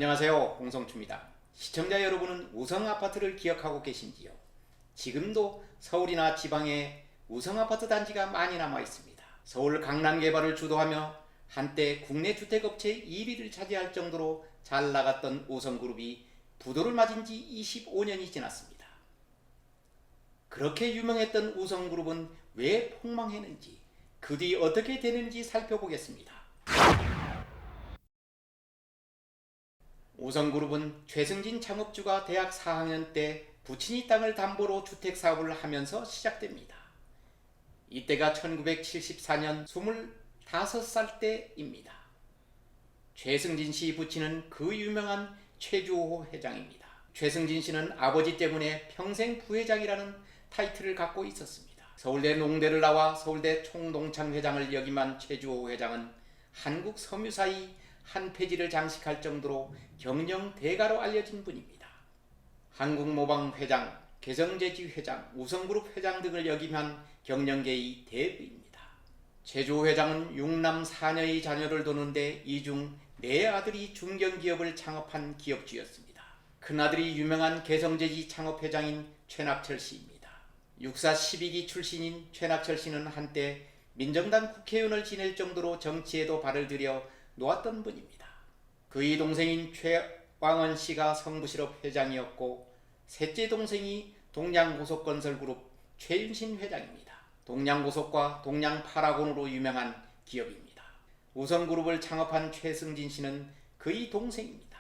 안녕하세요, 홍성추입니다. 시청자 여러분은 우성아파트를 기억하고 계신지요? 지금도 서울이나 지방에 우성아파트 단지가 많이 남아 있습니다. 서울 강남 개발을 주도하며 한때 국내 주택업체 1위를 차지할 정도로 잘 나갔던 우성그룹이 부도를 맞은 지 25년이 지났습니다. 그렇게 유명했던 우성그룹은 왜 폭망했는지, 그 뒤 어떻게 되는지 살펴보겠습니다. 우성그룹은 최승진 창업주가 대학 4학년 때 부친이 땅을 담보로 주택사업을 하면서 시작됩니다. 이때가 1974년 25살 때입니다. 최승진 씨 부친은 그 유명한 최주호 회장입니다. 최승진 씨는 아버지 때문에 평생 부회장이라는 타이틀을 갖고 있었습니다. 서울대 농대를 나와 서울대 총동창 회장을 역임한 최주호 회장은 한국 섬유사의 한 페이지를 장식할 정도로 경영 대가로 알려진 분입니다. 한국모방 회장, 개성제지 회장, 우성그룹 회장 등을 역임한 경영계의 대부입니다. 최주호 회장은 6남 4녀의 자녀를 두는데 이 중 4아들이 중견기업을 창업한 기업주였습니다. 큰아들이 유명한 개성제지 창업회장인 최낙철 씨입니다. 육사 12기 출신인 최낙철 씨는 한때 민정당 국회의원을 지낼 정도로 정치에도 발을 들여 놓았던 분입니다. 그의 동생인 최왕원 씨가 성부실업 회장이었고 셋째 동생이 동양고속건설그룹 최윤신 회장입니다. 동양고속과 동양파라곤으로 유명한 기업입니다. 우성그룹을 창업한 최승진 씨는 그의 동생입니다.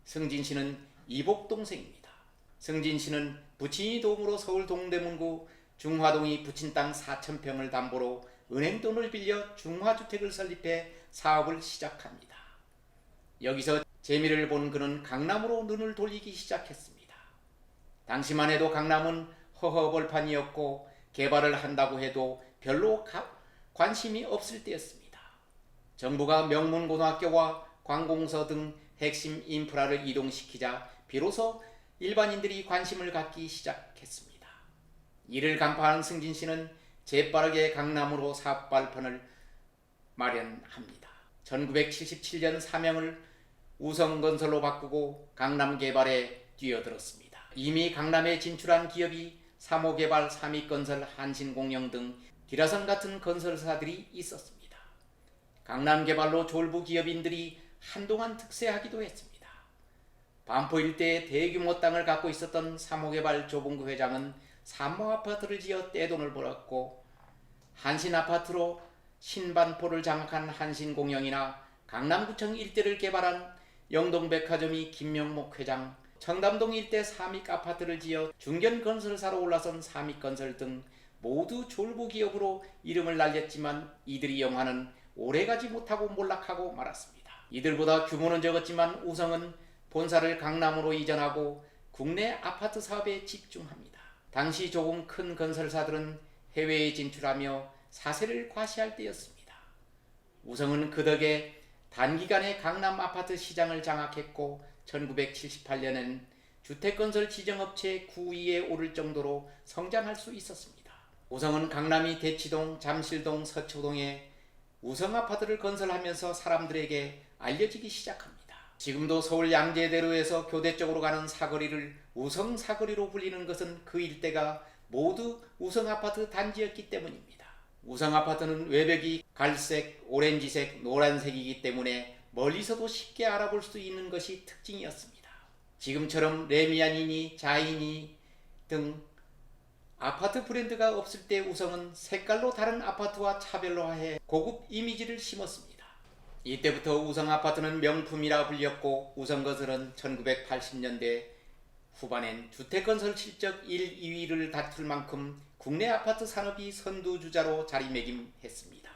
승진 씨는 이복 동생입니다. 승진 씨는 부친이 도움으로 서울 동대문구 중화동이 부친 땅 4,000평을 담보로 은행 돈을 빌려 중화주택을 설립해 사업을 시작합니다. 여기서 재미를 본 그는 강남으로 눈을 돌리기 시작했습니다. 당시만 해도 강남은 허허벌판이었고 개발을 한다고 해도 별로 관심이 없을 때였습니다. 정부가 명문고등학교와 관공서 등 핵심 인프라를 이동시키자 비로소 일반인들이 관심을 갖기 시작했습니다. 이를 간파한 승진 씨는 재빠르게 강남으로 사업 발판을 마련합니다. 1977년 사명을 우성건설로 바꾸고 강남 개발에 뛰어들었습니다. 이미 강남에 진출한 기업이 3호개발, 삼익건설, 한신공영 등 기라성 같은 건설사들이 있었습니다. 강남 개발로 졸부 기업인들이 한동안 특세하기도 했습니다. 반포 일대에 대규모 땅을 갖고 있었던 3호개발 조봉구 회장은 3호 아파트를 지어 떼돈을 벌었고 한신아파트로 신반포를 장악한 한신공영이나 강남구청 일대를 개발한 영동백화점이 김명목 회장, 청담동 일대 삼익아파트를 지어 중견건설사로 올라선 삼익건설 등 모두 졸부기업으로 이름을 날렸지만 이들의 영화는 오래가지 못하고 몰락하고 말았습니다. 이들보다 규모는 적었지만 우성은 본사를 강남으로 이전하고 국내 아파트 사업에 집중합니다. 당시 조금 큰 건설사들은 해외에 진출하며 사세를 과시할 때였습니다. 우성은 그 덕에 단기간에 강남 아파트 시장을 장악했고 1978년엔 주택건설 지정업체 9위에 오를 정도로 성장할 수 있었습니다. 우성은 강남이 대치동, 잠실동, 서초동에 우성아파트를 건설하면서 사람들에게 알려지기 시작합니다. 지금도 서울 양재대로에서 교대 쪽으로 가는 사거리를 우성사거리로 불리는 것은 그 일대가 모두 우성아파트 단지였기 때문입니다. 우성아파트는 외벽이 갈색, 오렌지색, 노란색이기 때문에 멀리서도 쉽게 알아볼 수 있는 것이 특징이었습니다. 지금처럼 레미안이니 자이니 등 아파트 브랜드가 없을 때 우성은 색깔로 다른 아파트와 차별화해 고급 이미지를 심었습니다. 이때부터 우성아파트는 명품이라 불렸고 우성건설은 1980년대 후반엔 주택건설 실적 1, 2위를 다툴 만큼 국내 아파트 산업이 선두주자로 자리매김했습니다.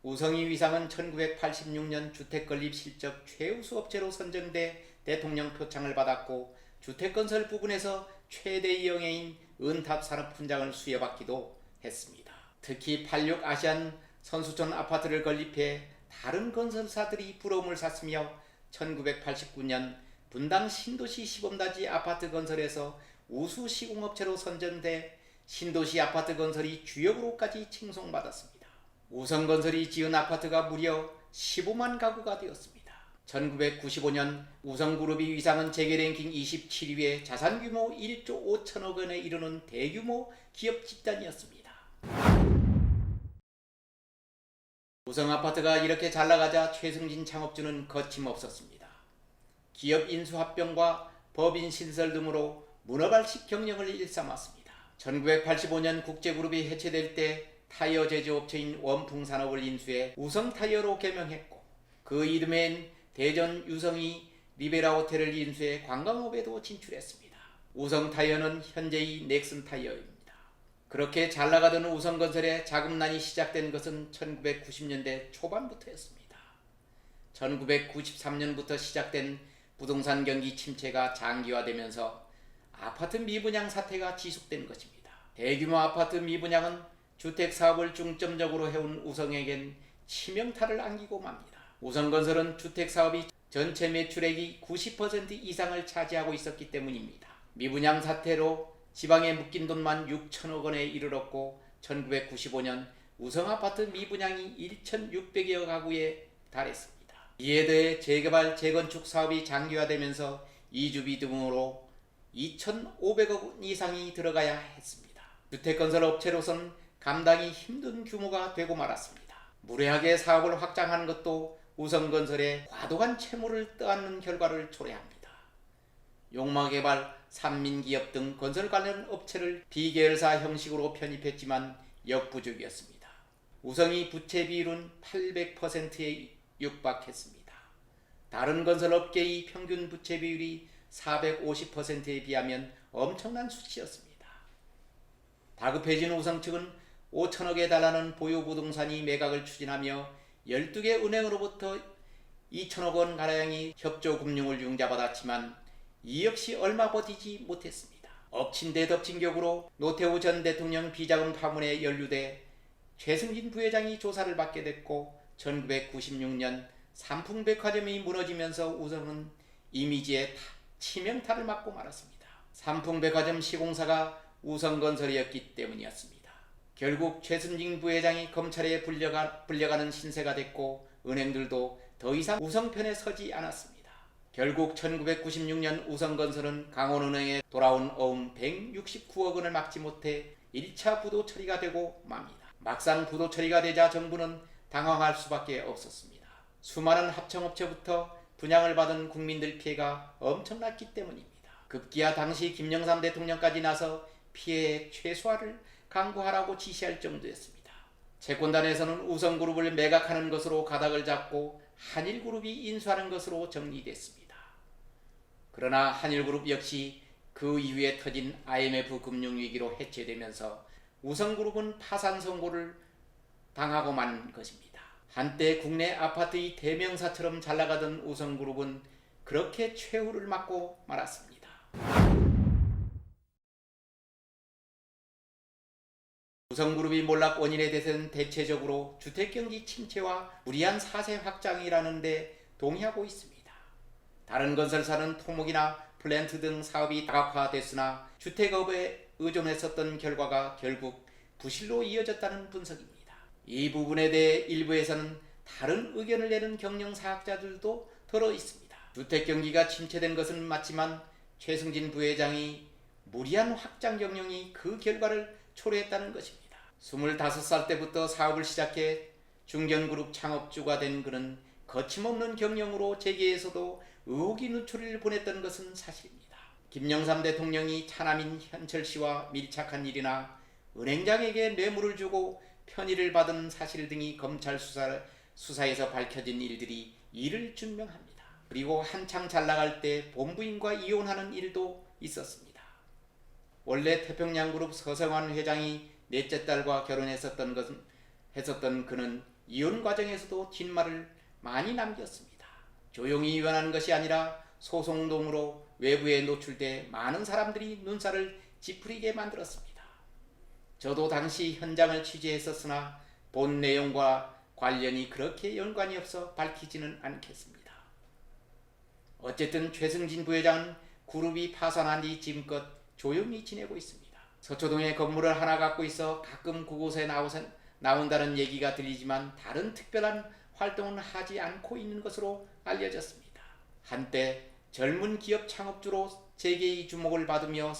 우성의 위상은 1986년 주택건립 실적 최우수 업체로 선정돼 대통령 표창을 받았고 주택건설 부분에서 최대의 영예인 은탑산업훈장을 수여받기도 했습니다. 특히 86 아시안 선수촌 아파트를 건립해 다른 건설사들이 부러움을 샀으며 1989년 분당 신도시 시범단지 아파트 건설에서 우수 시공업체로 선정돼 신도시 아파트 건설이 주역으로까지 칭송받았습니다. 우성건설이 지은 아파트가 무려 15만 가구가 되었습니다. 1995년 우성그룹이 위상은 재계 랭킹 27위에 자산규모 1조 5천억 원에 이르는 대규모 기업 집단이었습니다. 우성아파트가 이렇게 잘나가자 최승진 창업주는 거침없었습니다. 기업 인수합병과 법인 신설 등으로 문어발식 경영을 일삼았습니다. 1985년 국제그룹이 해체될 때 타이어 제조업체인 원풍산업을 인수해 우성타이어로 개명했고, 그 이듬해엔 대전 유성이 리베라 호텔을 인수해 관광업에도 진출했습니다. 우성타이어는 현재의 넥슨타이어입니다. 그렇게 잘나가던 우성건설의 자금난이 시작된 것은 1990년대 초반부터였습니다. 1993년부터 시작된 부동산 경기 침체가 장기화되면서 아파트 미분양 사태가 지속된 것입니다. 대규모 아파트 미분양은 주택사업을 중점적으로 해온 우성에겐 치명타를 안기고 맙니다. 우성건설은 주택사업이 전체 매출액이 90% 이상을 차지하고 있었기 때문입니다. 미분양 사태로 지방에 묶인 돈만 6천억 원에 이르렀고 1995년 우성아파트 미분양이 1,600여 가구에 달했습니다. 이에 대해 재개발, 재건축 사업이 장기화되면서 이주비 등으로 2,500억 원 이상이 들어가야 했습니다. 주택건설 업체로서는 감당이 힘든 규모가 되고 말았습니다. 무례하게 사업을 확장하는 것도 우성건설의 과도한 채무를 떠안는 결과를 초래합니다. 용마개발, 삼민기업 등 건설 관련 업체를 비계열사 형식으로 편입했지만 역부족이었습니다. 우성이 부채 비율은 800%에 육박했습니다. 다른 건설업계의 평균 부채 비율이 450%에 비하면 엄청난 수치였습니다. 다급해진 우성 측은 5천억에 달하는 보유 부동산이 매각을 추진하며 12개 은행으로부터 2천억 원 가량의 협조금융을 융자받았지만 이 역시 얼마 버티지 못했습니다. 엎친 데 덮친 격으로 노태우 전 대통령 비자금 파문에 연루돼 최승진 부회장이 조사를 받게 됐고 1996년 삼풍백화점이 무너지면서 우성은 이미지에 치명타를 맞고 말았습니다. 삼풍백화점 시공사가 우성건설이었기 때문이었습니다. 결국 최승진 부회장이 검찰에 불려가는 신세가 됐고 은행들도 더 이상 우성 편에 서지 않았습니다. 결국 1996년 우성건설은 강원은행에 돌아온 어음 169억 원을 막지 못해 1차 부도 처리가 되고 맙니다. 막상 부도 처리가 되자 정부는 당황할 수밖에 없었습니다. 수많은 합청업체부터 분양을 받은 국민들 피해가 엄청났기 때문입니다. 급기야 당시 김영삼 대통령까지 나서 피해의 최소화를 강구하라고 지시할 정도였습니다. 채권단에서는 우성그룹을 매각하는 것으로 가닥을 잡고 한일그룹이 인수하는 것으로 정리됐습니다. 그러나 한일그룹 역시 그 이후에 터진 IMF 금융위기로 해체되면서 우성그룹은 파산 선고를 당하고 만 것입니다. 한때 국내 아파트의 대명사처럼 잘나가던 우성그룹은 그렇게 최후를 맞고 말았습니다. 우성그룹이 몰락 원인에 대해서는 대체적으로 주택경기 침체와 무리한 사세 확장이라는 데 동의하고 있습니다. 다른 건설사는 토목이나 플랜트 등 사업이 다각화됐으나 주택업에 의존했었던 결과가 결국 부실로 이어졌다는 분석입니다. 이 부분에 대해 일부에서는 다른 의견을 내는 경영사학자들도 들어 있습니다. 주택경기가 침체된 것은 맞지만 최승진 부회장이 무리한 확장 경영이 그 결과를 초래했다는 것입니다. 25살 때부터 사업을 시작해 중견그룹 창업주가 된 그는 거침없는 경영으로 재계에서도 의혹이 누출을 보냈던 것은 사실입니다. 김영삼 대통령이 차남인 현철씨와 밀착한 일이나 은행장에게 뇌물을 주고 편의를 받은 사실 등이 검찰 수사에서 밝혀진 일들이 이를 증명합니다. 그리고 한창 잘나갈 때 본부인과 이혼하는 일도 있었습니다. 원래 태평양그룹 서성환 회장이 넷째 딸과 결혼했었던 그는 이혼 과정에서도 뒷말을 많이 남겼습니다. 조용히 이혼하는 것이 아니라 소송동으로 외부에 노출돼 많은 사람들이 눈살을 찌푸리게 만들었습니다. 저도 당시 현장을 취재했었으나 본 내용과 관련이 그렇게 연관이 없어 밝히지는 않겠습니다. 어쨌든 최승진 부회장은 그룹이 파산한 뒤 지금껏 조용히 지내고 있습니다. 서초동에 건물을 하나 갖고 있어 가끔 그곳에 나온다는 얘기가 들리지만 다른 특별한 활동은 하지 않고 있는 것으로 알려졌습니다. 한때 젊은 기업 창업주로 세계의 주목을 받으며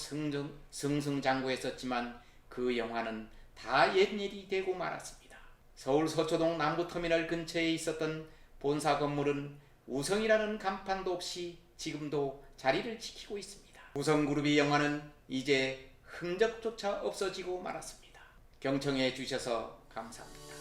승승장구했었지만 그 영화는 다 옛일이 되고 말았습니다. 서울 서초동 남부터미널 근처에 있었던 본사 건물은 우성이라는 간판도 없이 지금도 자리를 지키고 있습니다. 우성그룹의 영화는 이제 흔적조차 없어지고 말았습니다. 경청해 주셔서 감사합니다.